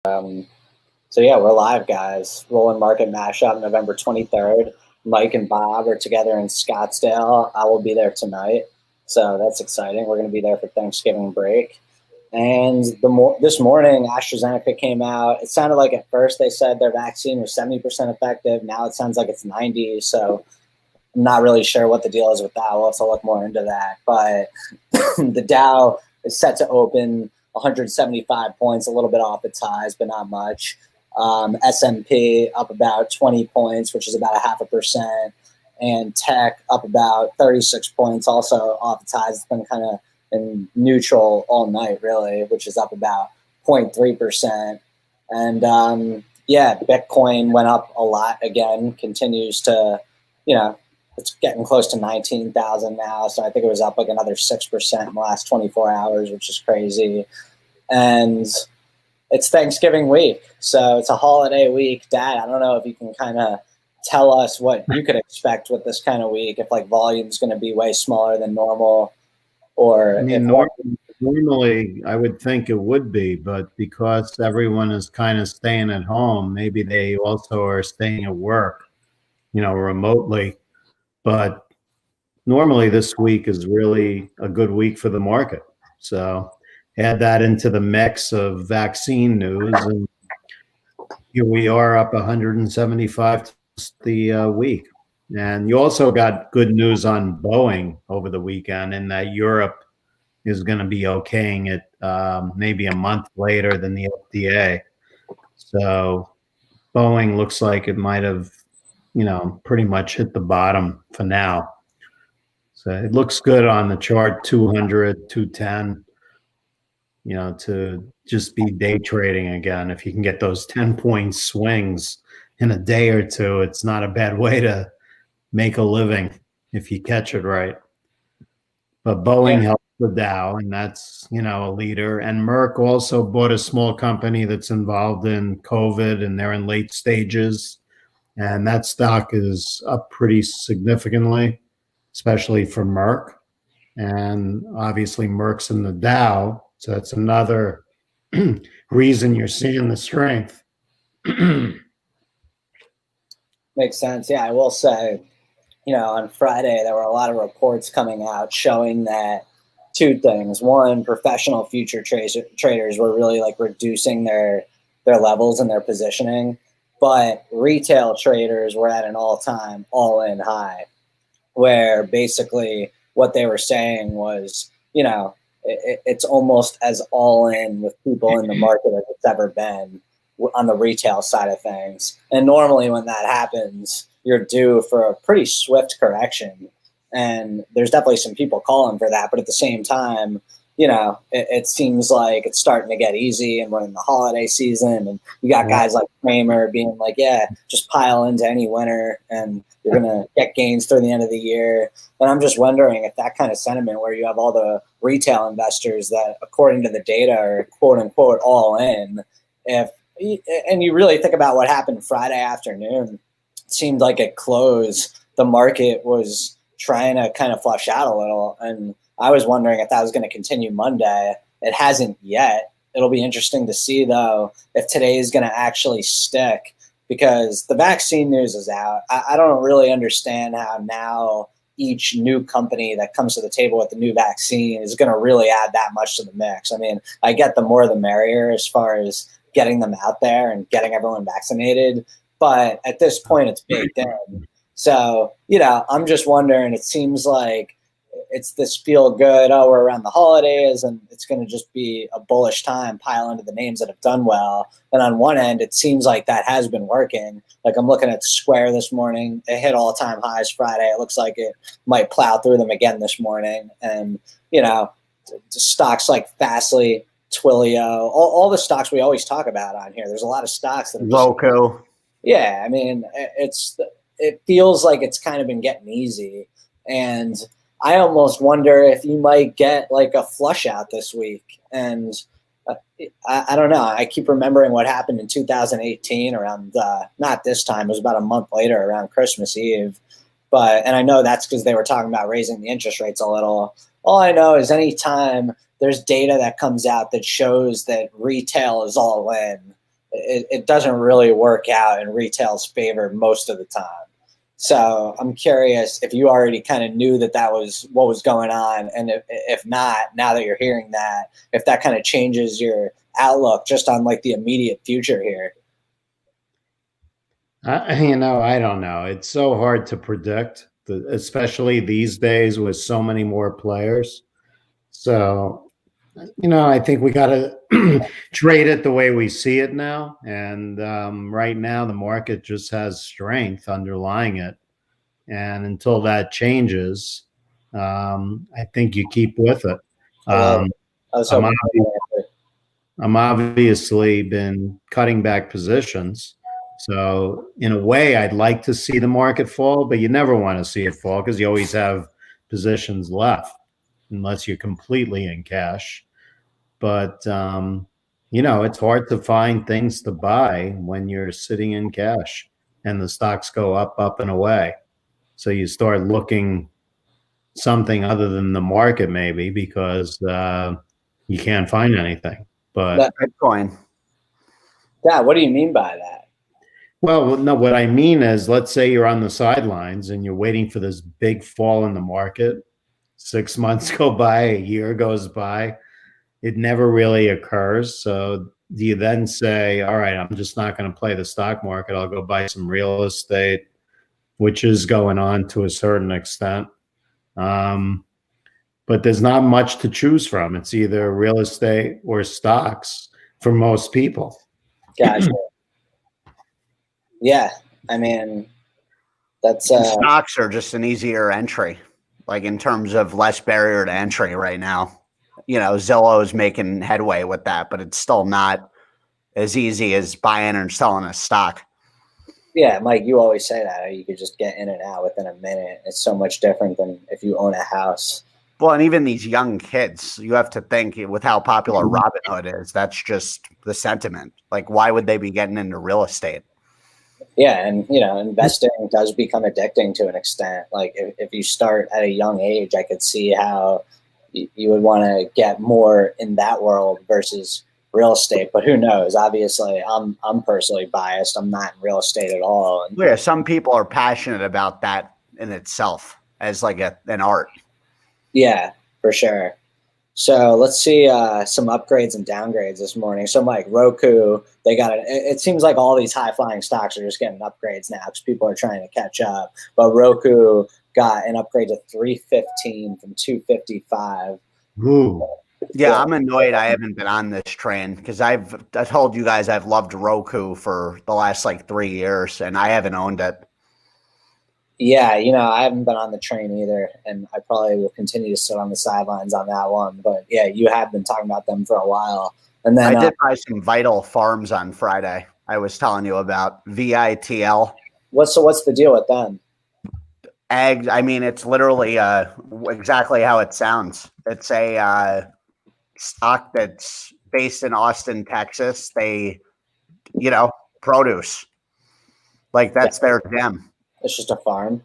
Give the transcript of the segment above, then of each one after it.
So yeah, we're live, guys. Rolland Market Mashup, November 23rd. Mike and Bob are together in Scottsdale. I will be there tonight, so that's exciting. We're going to be there for Thanksgiving break. And this morning, AstraZeneca came out. It sounded like at first they said their vaccine was 70% effective. Now it sounds like it's 90. So I'm not really sure what the deal is with that. We'll have to look more into that. But the Dow is set to open 175 points, a little bit off its highs, but not much. S&P up about 20 points, which is about 0.5%, and tech up about 36 points, also off its highs. It's been kind of in neutral all night, really, which is up about 0.3%. And yeah, Bitcoin went up a lot again, continues to, it's getting close to 19,000 now. So I think it was up like another 6% in the last 24 hours, which is crazy. And it's Thanksgiving week, so it's a holiday week. Dad, I don't know if you can kind of tell us what you could expect with this kind of week, if like volume's going to be way smaller than normal, or I mean, normally I would think it would be, but because everyone is kind of staying at home, maybe they also are staying at work, remotely. But normally this week is really a good week for the market. So add that into the mix of vaccine news, and here we are up 175 the week. And you also got good news on Boeing over the weekend, in that Europe is going to be okaying it maybe a month later than the FDA. So Boeing looks like it might have, pretty much hit the bottom for now. So it looks good on the chart, 200, 210, to just be day trading again. If you can get those 10-point swings in a day or two, it's not a bad way to make a living if you catch it right. But Boeing helps the Dow, and that's, a leader. And Merck also bought a small company that's involved in COVID, and they're in late stages. And that stock is up pretty significantly, especially for Merck. And obviously Merck's in the Dow, so that's another reason you're seeing the strength. Makes sense. Yeah, I will say, on Friday, there were a lot of reports coming out showing that two things. One, professional future traders were really like reducing their levels and their positioning, but retail traders were at an all-time all-in high, where basically what they were saying was, it's almost as all-in with people in the market as it's ever been on the retail side of things. And normally when that happens, you're due for a pretty swift correction. And there's definitely some people calling for that. But at the same time, it seems like it's starting to get easy, and we're in the holiday season, and you got guys like Kramer being like, yeah, just pile into any winner and you're going to get gains through the end of the year. And I'm just wondering if that kind of sentiment, where you have all the retail investors that, according to the data, are quote unquote all in, and you really think about what happened Friday afternoon, it seemed like at close, the market was trying to kind of flush out a little. And I was wondering if that was going to continue Monday. It hasn't yet. It'll be interesting to see, though, if today is going to actually stick, because the vaccine news is out. I don't really understand how now each new company that comes to the table with the new vaccine is going to really add that much to the mix. I mean, I get the more the merrier as far as getting them out there and getting everyone vaccinated. But at this point, it's baked in. So, I'm just wondering, it seems like it's this feel good, oh, we're around the holidays and it's going to just be a bullish time, pile into the names that have done well. And on one end, it seems like that has been working. Like I'm looking at Square this morning. It hit all-time highs Friday. It looks like it might plow through them again this morning. And, stocks like Fastly, Twilio, all the stocks we always talk about on here. There's a lot of stocks that are Loco. Yeah, I mean, it feels like it's kind of been getting easy. And I almost wonder if you might get like a flush out this week. And I don't know. I keep remembering what happened in 2018 around, not this time, it was about a month later around Christmas Eve. And I know that's because they were talking about raising the interest rates a little. All I know is anytime there's data that comes out that shows that retail is all in, it doesn't really work out in retail's favor most of the time. So I'm curious if you already kind of knew that was what was going on, and if not, now that you're hearing that, if that kind of changes your outlook just on like the immediate future here. I don't know. It's so hard to predict, especially these days with so many more players. So, I think we got to trade it the way we see it now. And right now, the market just has strength underlying it. And until that changes, I think you keep with it. I'm obviously been cutting back positions. So in a way, I'd like to see the market fall, but you never want to see it fall because you always have positions left unless you're completely in cash. But, it's hard to find things to buy when you're sitting in cash and the stocks go up and away. So you start looking something other than the market maybe because you can't find anything. But Bitcoin. Yeah, what do you mean by that? Well, no, what I mean is, let's say you're on the sidelines and you're waiting for this big fall in the market. 6 months go by, a year goes by. It never really occurs. So do you then say, all right, I'm just not going to play the stock market. I'll go buy some real estate, which is going on to a certain extent. But there's not much to choose from. It's either real estate or stocks for most people. Gotcha. Yeah, I mean, that's stocks are just an easier entry, like in terms of less barrier to entry right now. Zillow is making headway with that, but it's still not as easy as buying and selling a stock. Yeah, Mike, you always say that you could just get in and out within a minute. It's so much different than if you own a house. Well, and even these young kids, you have to think with how popular Robinhood is, that's just the sentiment. Like, why would they be getting into real estate? Yeah, and investing does become addicting to an extent. Like if you start at a young age, I could see how you would want to get more in that world versus real estate. But who knows? Obviously, I'm personally biased. I'm not in real estate at all. And yeah, some people are passionate about that in itself as like an art. Yeah, for sure. So let's see some upgrades and downgrades this morning. So Mike, Roku, they got it. It seems like all these high flying stocks are just getting upgrades now because people are trying to catch up. But Roku got an upgrade to 315 from 255. Ooh. Yeah, I'm annoyed I haven't been on this train because I told you guys I've loved Roku for the last like 3 years and I haven't owned it. Yeah, I haven't been on the train either, and I probably will continue to sit on the sidelines on that one. But yeah, you have been talking about them for a while. And then I did buy some Vital Farms on Friday. I was telling you about VITL. What's the deal with them? Ag. I mean, it's literally exactly how it sounds. It's a stock that's based in Austin, Texas. They, produce. Like that's their gem. It's just a farm.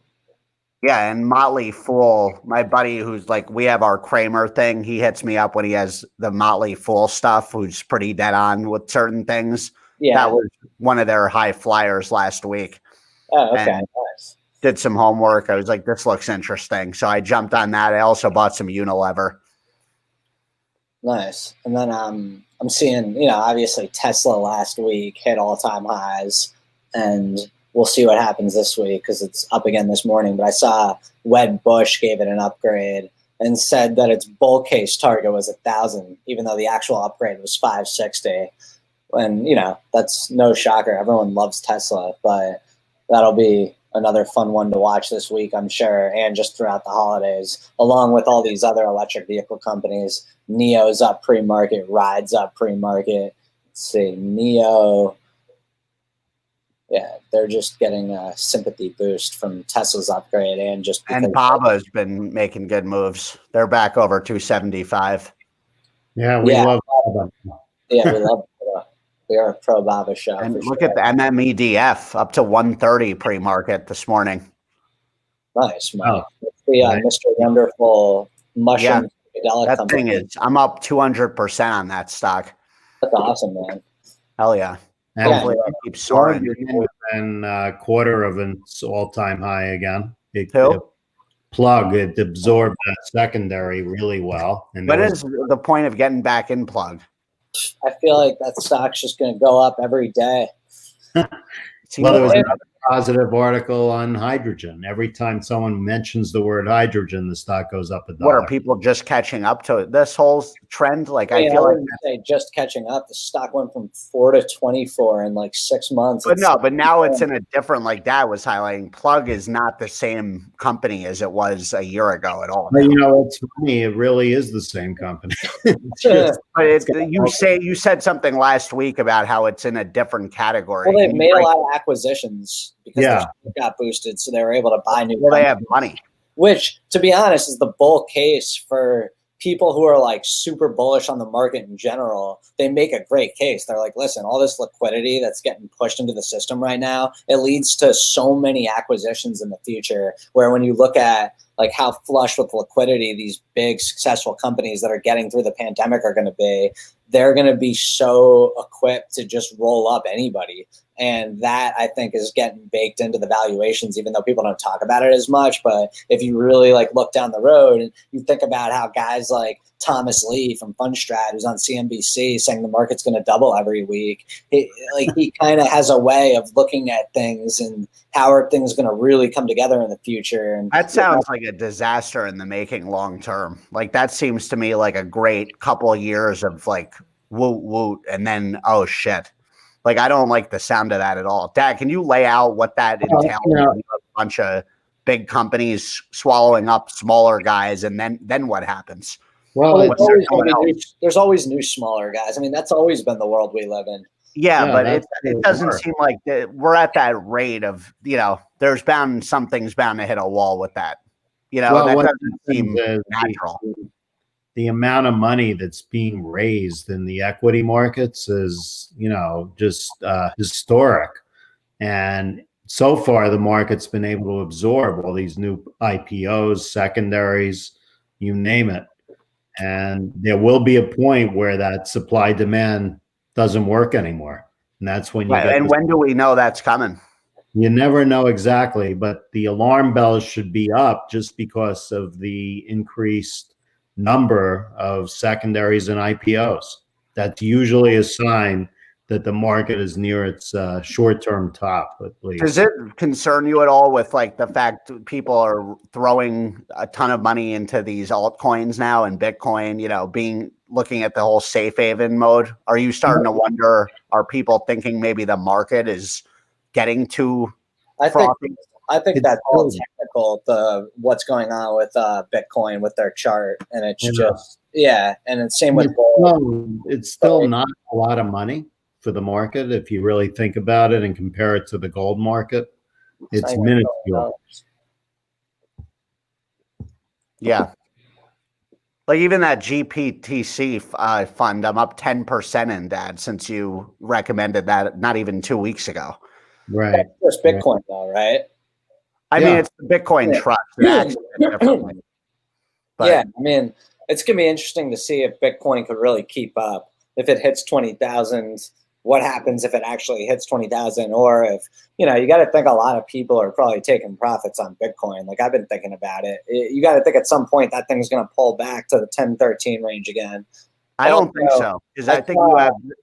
Yeah, and Motley Fool, my buddy who's like, we have our Kramer thing. He hits me up when he has the Motley Fool stuff, who's pretty dead on with certain things. Yeah. That was one of their high flyers last week. Oh, okay. Nice. Did some homework. I was like, this looks interesting. So I jumped on that. I also bought some Unilever. Nice. And then I'm seeing, obviously Tesla last week hit all-time highs, and we'll see what happens this week because it's up again this morning. But I saw Wedbush gave it an upgrade and said that its bull case target was 1,000, even though the actual upgrade was 560. And, that's no shocker. Everyone loves Tesla, but that'll be another fun one to watch this week, I'm sure, and just throughout the holidays, along with all these other electric vehicle companies. NIO's up pre-market, Ride's up pre-market. Let's see, NIO. Yeah, they're just getting a sympathy boost from Tesla's upgrade and just and Baba's been making good moves. They're back over 275. Yeah, we love Baba. Yeah, we love Baba. We are a pro Baba show. And look at the MMEDF up to 130 pre-market this morning. Nice, Mike. Mr. Wonderful Mushroom. Yeah, that thing is. I'm up 200% on that stock. That's awesome, man. Hell yeah. And Hopefully it keeps soaring. and a quarter of its all-time high again. It absorbed that secondary really well. And what is the point of getting back in Plug? I feel like that stock's just going to go up every day. Well, there was another positive article on hydrogen. Every time someone mentions the word hydrogen, the stock goes up $1. What, are people just catching up to this whole trend? Like, I feel like say just catching up. The stock went from 4 to 24 in like 6 months. But now it's in a different, like Dad was highlighting. Plug is not the same company as it was a year ago at all. But you know, it's funny. It really is the same company. You said something last week about how it's in a different category. Well, they've made a lot of acquisitions because they got boosted, so they were able to buy new. Well, they have money, which, to be honest, is the bull case for people who are like super bullish on the market in general. They make a great case. They're like, listen, all this liquidity that's getting pushed into the system right now, it leads to so many acquisitions in the future, where when you look at like how flush with liquidity these big successful companies that are getting through the pandemic are going to be, they're going to be so equipped to just roll up anybody. And that, I think, is getting baked into the valuations, even though people don't talk about it as much. But if you really like look down the road and you think about how guys like Thomas Lee from Fundstrat, who's on CNBC, saying the market's going to double every week, he kind of has a way of looking at things and how are things going to really come together in the future. And that sounds like a disaster in the making long term. Like, that seems to me like a great couple of years of like woot woot, and then oh shit. Like, I don't like the sound of that at all. Dad, can you lay out what that entails? A bunch of big companies swallowing up smaller guys, and then what happens? Well, there's always new smaller guys. I mean, that's always been the world we live in. Yeah, but it doesn't seem like we're at that rate of, there's something's bound to hit a wall with that. That doesn't seem natural. The amount of money that's being raised in the equity markets is, just historic. And so far, the market's been able to absorb all these new IPOs, secondaries, you name it. And there will be a point where that supply demand doesn't work anymore. And that's when you get. And when do we know that's coming? You never know exactly, but the alarm bells should be up just because of the increased number of secondaries and IPOs. That's usually a sign that the market is near its short-term top, at least. Does it concern you at all with like the fact people are throwing a ton of money into these altcoins now and Bitcoin, looking at the whole safe haven mode? Are you starting to wonder, are people thinking maybe the market is getting too frothy? I think that's all technical, what's going on with Bitcoin with their chart. And it's and it's same with gold. It's still not a lot of money for the market if you really think about it and compare it to the gold market. It's minuscule. Yeah. Like even that GPTC fund, I'm up 10% in, Dad, since you recommended that not even 2 weeks ago. Right. That's just Bitcoin though, right? I mean, it's the Bitcoin trust. I mean, it's going to be interesting to see if Bitcoin could really keep up. If it hits 20,000, what happens if it actually hits 20,000? Or if, you got to think a lot of people are probably taking profits on Bitcoin. Like I've been thinking about it. You got to think at some point that thing's going to pull back to the 10, 13 range again. I don't think so, because I think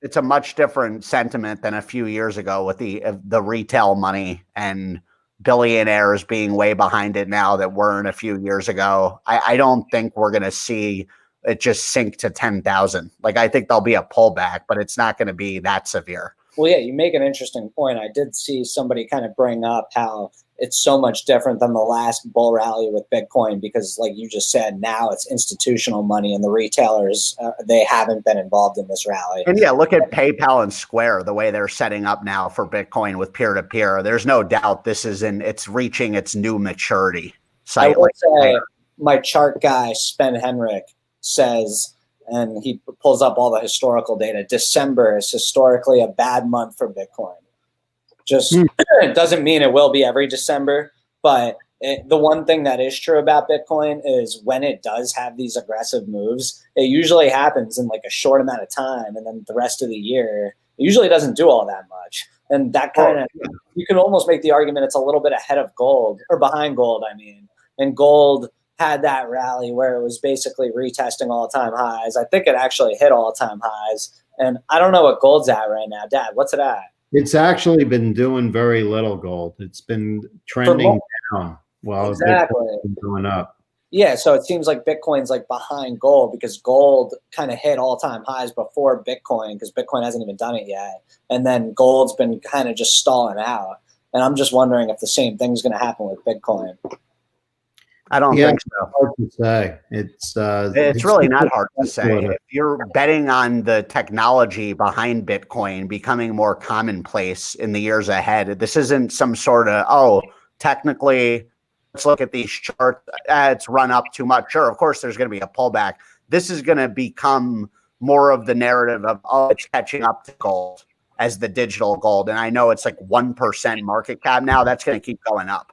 it's a much different sentiment than a few years ago with the retail money and billionaires being way behind it now that weren't a few years ago. I don't think we're going to see it just sink to 10,000. Like, I think there'll be a pullback, but it's not going to be that severe. Well, yeah, you make an interesting point. I did see somebody kind of bring up how it's so much different than the last bull rally with Bitcoin because, like you just said, now it's institutional money and the retailers, they haven't been involved in this rally. And yeah, look at PayPal and Square, the way they're setting up now for Bitcoin with peer-to-peer. There's no doubt it's reaching its new maturity. I would say my chart guy, Sven Henrik, says, and he pulls up all the historical data, December is historically a bad month for Bitcoin. It doesn't mean it will be every December, but the one thing that is true about Bitcoin is when it does have these aggressive moves, it usually happens in like a short amount of time. And then the rest of the year, It usually doesn't do all that much. And that kind of, you can almost make the argument it's a little bit ahead of gold, or behind gold, I mean. And gold had that rally where it was basically retesting all-time highs. I think it actually hit all-time highs. And I don't know what gold's at right now. Dad, what's it at? It's actually been doing very little gold. It's been trending down while Bitcoin's been going up. Yeah, so it seems like Bitcoin's like behind gold because gold kind of hit all-time highs before Bitcoin because Bitcoin hasn't even done it yet. And then gold's been kind of just stalling out. And I'm just wondering if the same thing's going to happen with Bitcoin. I don't think so. Hard to say. It's really not hard to say. If you're betting on the technology behind Bitcoin becoming more commonplace in the years ahead, this isn't some sort of, technically, let's look at these charts. It's run up too much. Sure, of course, there's going to be a pullback. This is going to become more of the narrative of, it's catching up to gold as the digital gold. And I know it's like 1% market cap now. That's going to keep going up.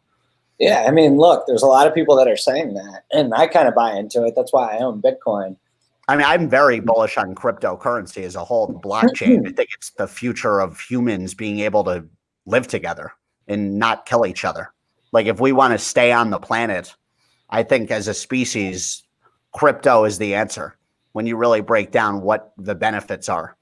Yeah, I mean, look, there's a lot of people that are saying that, and I kind of buy into it. That's why I own Bitcoin. I mean, I'm very bullish on cryptocurrency as a whole, the blockchain. I think it's the future of humans being able to live together and not kill each other. Like, if we want to stay on the planet, I think as a species, crypto is the answer when you really break down what the benefits are.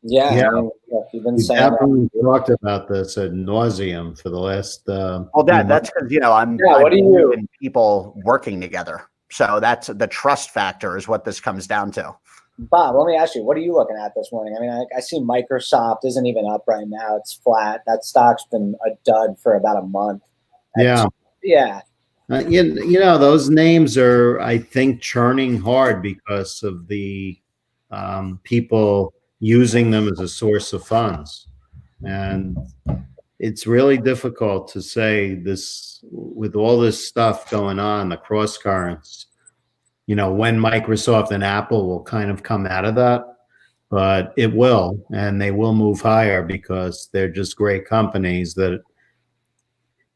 Yeah. I mean, you've been saying definitely talked about this ad nauseum for the last. Well, that's because I'm in people working together, so that's the trust factor is what this comes down to. Bob, let me ask you, what are you looking at this morning? I mean, I see Microsoft isn't even up right now; it's flat. That stock's been a dud for about a month. Yeah. Those names are, I think, churning hard because of the people using them as a source of funds. And it's really difficult to say this with all this stuff going on, the cross currents, when Microsoft and Apple will kind of come out of that, but it will, and they will move higher because they're just great companies that,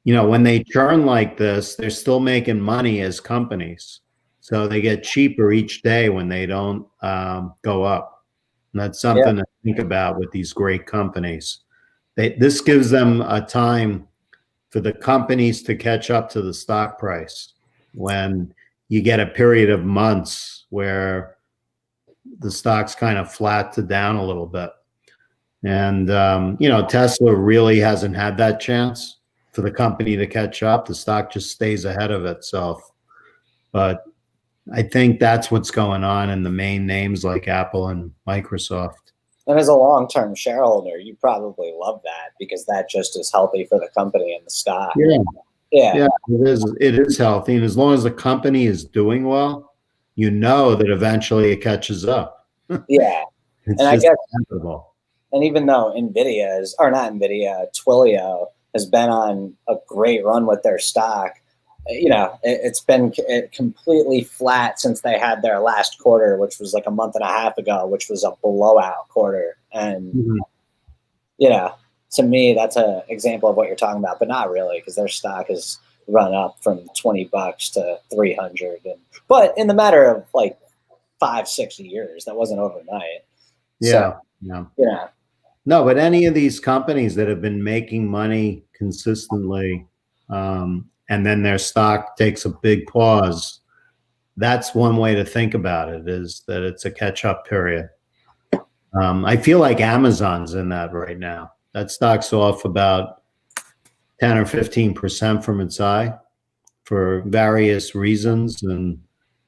when they churn like this, they're still making money as companies. So they get cheaper each day when they don't go up. And that's something to think about with these great companies. This gives them a time for the companies to catch up to the stock price when you get a period of months where the stock's kind of flat to down a little bit. And, Tesla really hasn't had that chance for the company to catch up. The stock just stays ahead of itself. But I think that's what's going on in the main names like Apple and Microsoft. And as a long-term shareholder, you probably love that because that just is healthy for the company and the stock. Yeah, it is healthy. And as long as the company is doing well, that eventually it catches up. Yeah. It's and just I guess, inevitable. And even though Twilio has been on a great run with their stock, it's been completely flat since they had their last quarter, which was like a month and a half ago, which was a blowout quarter. And, to me, that's an example of what you're talking about, but not really, because their stock has run up from $20 to 300. But in the matter of like 5-6 years, that wasn't overnight. Yeah. No, but any of these companies that have been making money consistently, and then their stock takes a big pause, that's one way to think about it, is that it's a catch-up period. I feel like Amazon's in that right now. That stock's off about 10 or 15% from its high for various reasons. And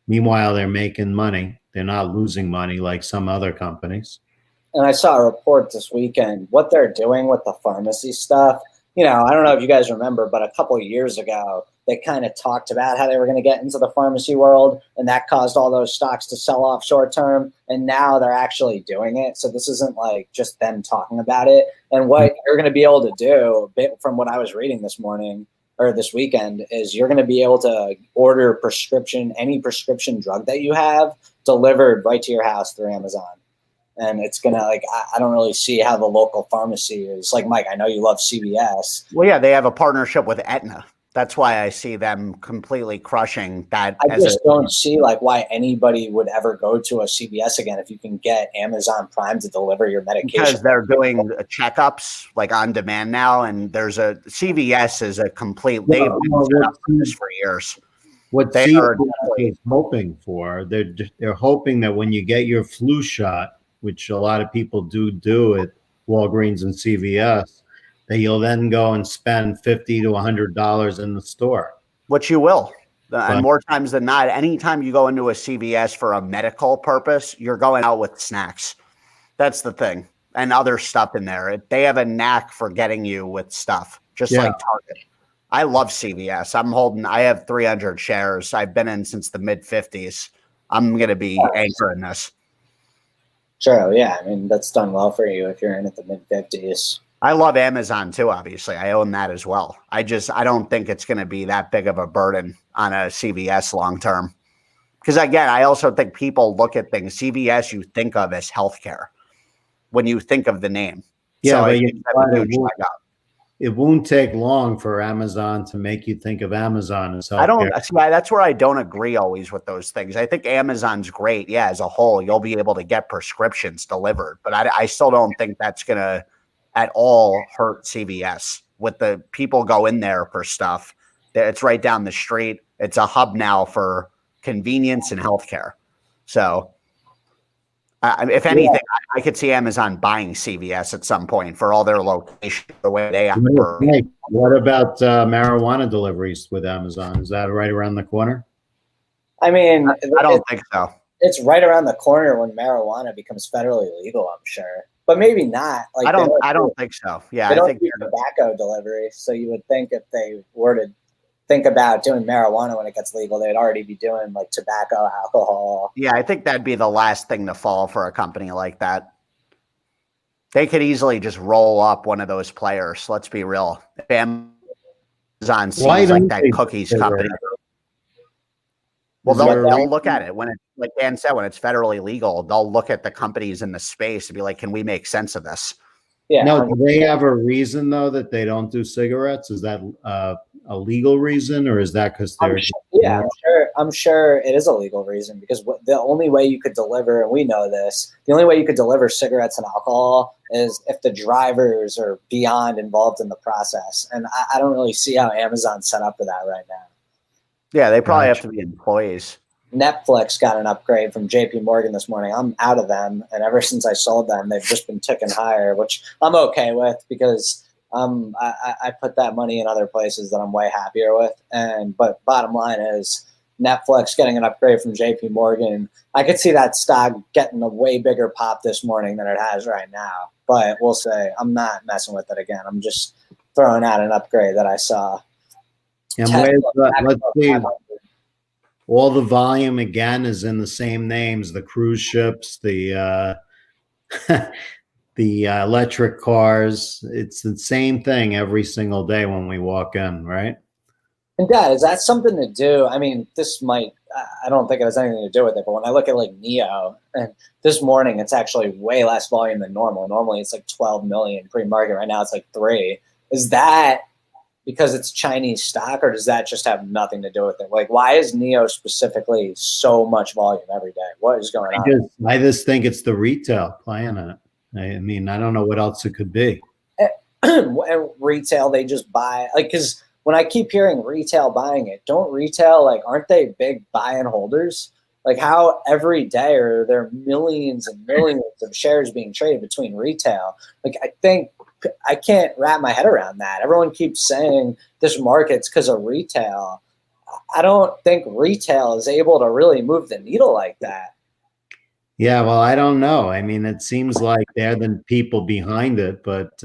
meanwhile, they're making money. They're not losing money like some other companies. And I saw a report this weekend, what they're doing with the pharmacy stuff. I don't know if you guys remember, but a couple of years ago, they kind of talked about how they were going to get into the pharmacy world, and that caused all those stocks to sell off short term. And now they're actually doing it. So this isn't like just them talking about it. And what you're going to be able to do, from what I was reading this morning or this weekend, is you're going to be able to order any prescription drug that you have delivered right to your house through Amazon. And it's going to I don't really see how the local pharmacy is. Like, Mike, I know you love CVS. Well, yeah, they have a partnership with Aetna. That's why I see them completely crushing that. I just don't see like why anybody would ever go to a CVS again if you can get Amazon Prime to deliver your medication. Because they're doing checkups like on demand now, and there's a CVS is a complete. They've been set up for this for years. What CVS is hoping for, they're hoping that when you get your flu shot, which a lot of people do at Walgreens and CVS, that you'll then go and spend $50 to $100 in the store. Which you will. And more times than not, anytime you go into a CVS for a medical purpose, you're going out with snacks. That's the thing. And other stuff in there. They have a knack for getting you with stuff, just like Target. I love CVS. I have 300 shares. I've been in since the mid-50s. I'm going to be anchoring this. Sure, yeah. I mean, that's done well for you if you're in at the mid-50s. I love Amazon too, obviously. I own that as well. I don't think it's going to be that big of a burden on a CVS long term. Because again, I also think people look at things. CVS you think of as healthcare when you think of the name. Yeah, so it won't take long for Amazon to make you think of Amazon as healthcare. That's where I don't agree always with those things. I think Amazon's great. Yeah, as a whole, you'll be able to get prescriptions delivered. But I still don't think that's going to at all hurt CVS. With the people go in there for stuff. It's right down the street. It's a hub now for convenience and healthcare. So if anything, I could see Amazon buying CVS at some point for all their locations, the way they operate. What about marijuana deliveries with Amazon? Is that right around the corner? I mean, I don't think so. It's right around the corner when marijuana becomes federally legal, I'm sure. But maybe not. Like I don't think so. Yeah, I think do tobacco delivery. So you would think if they were to think about doing marijuana when it gets legal, they'd already be doing like tobacco, alcohol. Yeah, I think that'd be the last thing to fall for a company like that. They could easily just roll up one of those players. Let's be real. If Amazon seems like that cookies company. Well, they'll look at it when it's like Dan said, when it's federally legal, they'll look at the companies in the space and be like, can we make sense of this? Yeah. No, do they have a reason though that they don't do cigarettes? Is that a legal reason, or is that because they're? I'm sure it is a legal reason because the only way you could deliver, and we know this, the only way you could deliver cigarettes and alcohol is if the drivers are beyond involved in the process, and I don't really see how Amazon's set up for that right now. Yeah, they probably have to be employees. Netflix got an upgrade from JP Morgan this morning. I'm out of them, and ever since I sold them, they've just been ticking higher, which I'm okay with because I put that money in other places that I'm way happier with. But bottom line is Netflix getting an upgrade from JP Morgan. I could see that stock getting a way bigger pop this morning than it has right now. But we'll say I'm not messing with it again. I'm just throwing out an upgrade that I saw. And let's see. All the volume again is in the same names: the cruise ships, the the electric cars. It's the same thing every single day when we walk in, right? And Dad, is that something to do? I mean, I don't think it has anything to do with it, but when I look at like NEO, and this morning it's actually way less volume than normal. Normally it's like 12 million pre-market. Right now it's like 3. Is that because it's Chinese stock, or does that just have nothing to do with it? Like, why is NEO specifically so much volume every day? What is going on? I just think it's the retail playing in it. I mean, I don't know what else it could be. And retail, they just buy, like, because when I keep hearing retail buying it, don't retail, like, aren't they big buy and holders? Like, how every day are there millions and millions of shares being traded between retail? Like, I can't wrap my head around that. Everyone keeps saying this market's because of retail. I don't think retail is able to really move the needle like that. Yeah, well, I don't know. I mean, it seems like they're the people behind it, but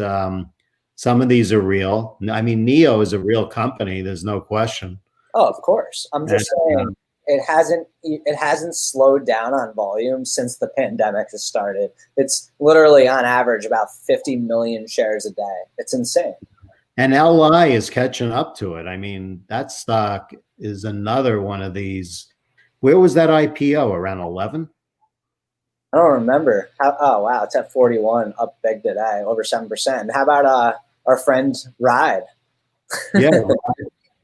some of these are real. I mean, NEO is a real company. There's no question. Oh, of course. I'm just saying it hasn't slowed down on volume since the pandemic has started. It's literally on average about 50 million shares a day. It's insane. And LI is catching up to it. I mean, that stock is another one of these. Where was that IPO? Around 11? I don't remember. Oh, wow. It's at 41, up big today, over 7%. And how about our friend Ride? Yeah.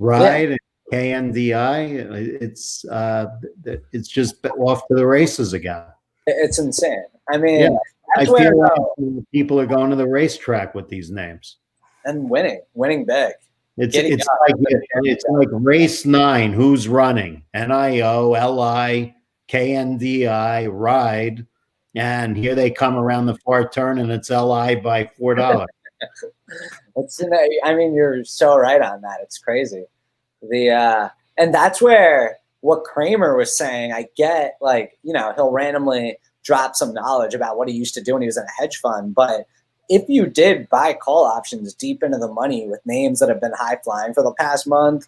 Ride and KNDI. It's just off to the races again. It's insane. I mean, Yeah, I that's where feel like people are going to the racetrack with these names and winning big. It's like race 9. Who's running? NIOLIKNDI ride, and here they come around the far turn, and it's LI by $4. I mean, you're so right on that. It's crazy. And that's where what Kramer was saying. I get, like, he'll randomly drop some knowledge about what he used to do when he was in a hedge fund, but if you did buy call options deep into the money with names that have been high flying for the past month,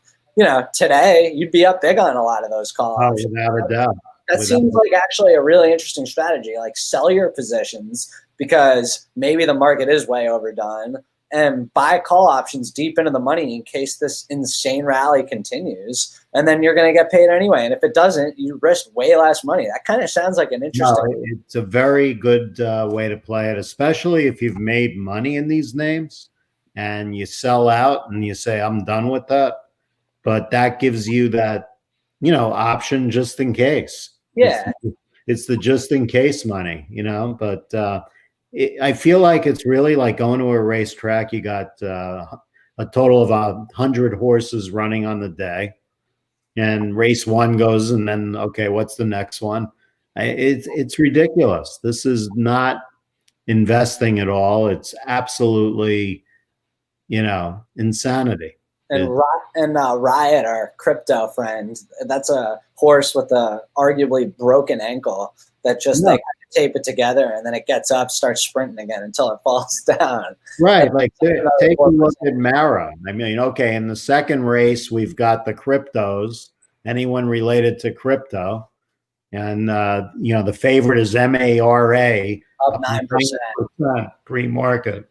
today you'd be up big on a lot of those call options. Without a doubt. That seems like actually a really interesting strategy. Like, sell your positions because maybe the market is way overdone, and buy call options deep into the money in case this insane rally continues, and then you're going to get paid anyway. And if it doesn't, you risk way less money. That kind of sounds like an interesting. No, it's a very good way to play it, especially if you've made money in these names and you sell out and you say, I'm done with that. But that gives you that, option just in case. Yeah. It's the just in case money, but I feel like it's really like going to a racetrack. You got a total of 100 horses running on the day, and race 1 goes, and then, okay, what's the next one? It's ridiculous. This is not investing at all. It's absolutely, insanity. And Riot, our crypto friend, that's a horse with a arguably broken ankle that just they tape it together, and then it gets up, starts sprinting again until it falls down. Right. Like, take a look at Mara. I mean, okay, in the second race, we've got the cryptos, anyone related to crypto. And, the favorite is MARA. Up 9%. Pre-market.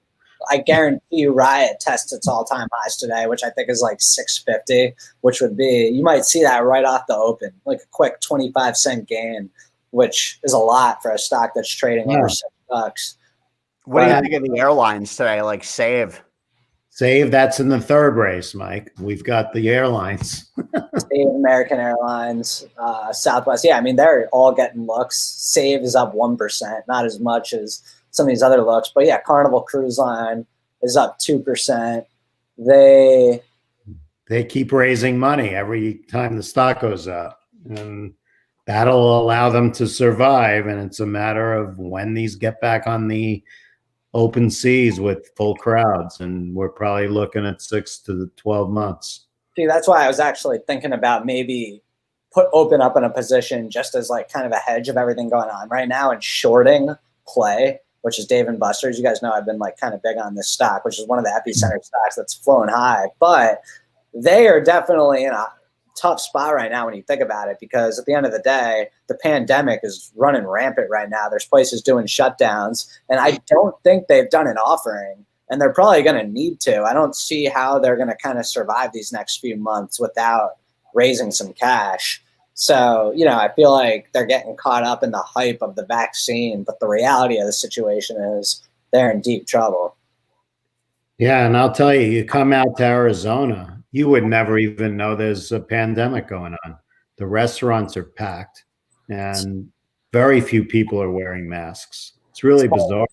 I guarantee you Riot tests its all-time highs today, which I think is like 650, which would be, you might see that right off the open, like a quick 25-cent gain, which is a lot for a stock that's trading over $6. What do you think of the airlines today, like Save? Save, that's in the third race, Mike. We've got the airlines. Save, American Airlines, Southwest. Yeah, I mean, they're all getting looks. Save is up 1%, not as much as some of these other looks. But yeah, Carnival Cruise Line is up 2%. They keep raising money every time the stock goes up. And that'll allow them to survive. And it's a matter of when these get back on the open seas with full crowds. And we're probably looking at 6 to 12 months. See, that's why I was actually thinking about maybe open up in a position just as like kind of a hedge of everything going on right now, and shorting Play, which is Dave & Buster's. You guys know I've been like kind of big on this stock, which is one of the epicenter stocks that's flown high. But they are definitely in a tough spot right now when you think about it, because at the end of the day, the pandemic is running rampant right now. There's places doing shutdowns, and I don't think they've done an offering, and they're probably going to need to. I don't see how they're going to kind of survive these next few months without raising some cash. So, I feel like they're getting caught up in the hype of the vaccine, but the reality of the situation is they're in deep trouble. Yeah, and I'll tell you, you come out to Arizona, you would never even know there's a pandemic going on. The restaurants are packed, and very few people are wearing masks. It's really bizarre.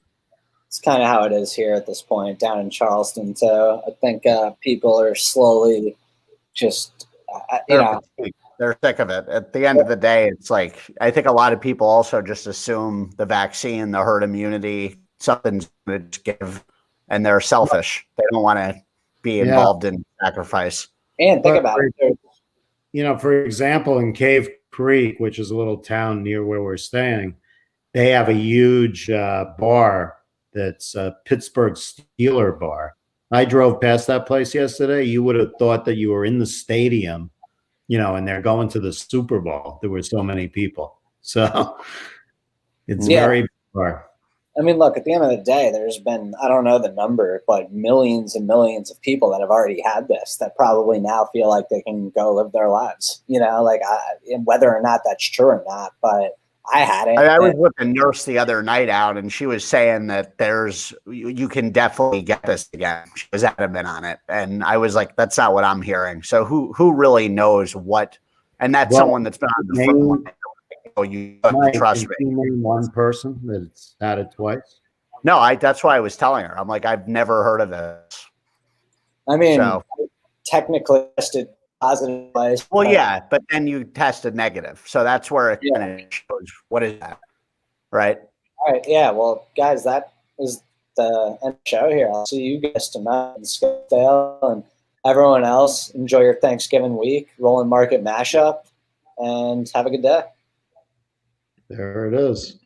It's kind of how it is here at this point down in Charleston, too. I think people are slowly just, They're sick of it. At the end of the day, it's like, I think a lot of people also just assume the vaccine, the herd immunity, something's going to give, and they're selfish. They don't want to be involved in sacrifice. And think about it. For example, in Cave Creek, which is a little town near where we're staying, they have a huge bar that's a Pittsburgh Steeler bar. I drove past that place yesterday. You would have thought that you were in the stadium, and they're going to the Super Bowl. There were so many people. So it's very bizarre. I mean, look, at the end of the day, there's been, I don't know the number, but millions and millions of people that have already had this that probably now feel like they can go live their lives, whether or not that's true or not. But I hadn't. I was with a nurse the other night out, and she was saying that you can definitely get this again. She was adamant on it, and I was like, "That's not what I'm hearing." So who really knows what? And that's someone that's been on the front line. Oh, you trust me. Can you name one person that's had it twice? No, that's why I was telling her. I'm like, I've never heard of this. I mean, technically tested positive twice. Well, yeah, but then you tested negative, so that's where it kind of shows what is that, right? All right, yeah. Well, guys, that is the end of the show here. I'll see you guys tonight in Scottsdale, and everyone else. Enjoy your Thanksgiving week. Rolland Market Mashup, and have a good day. There it is.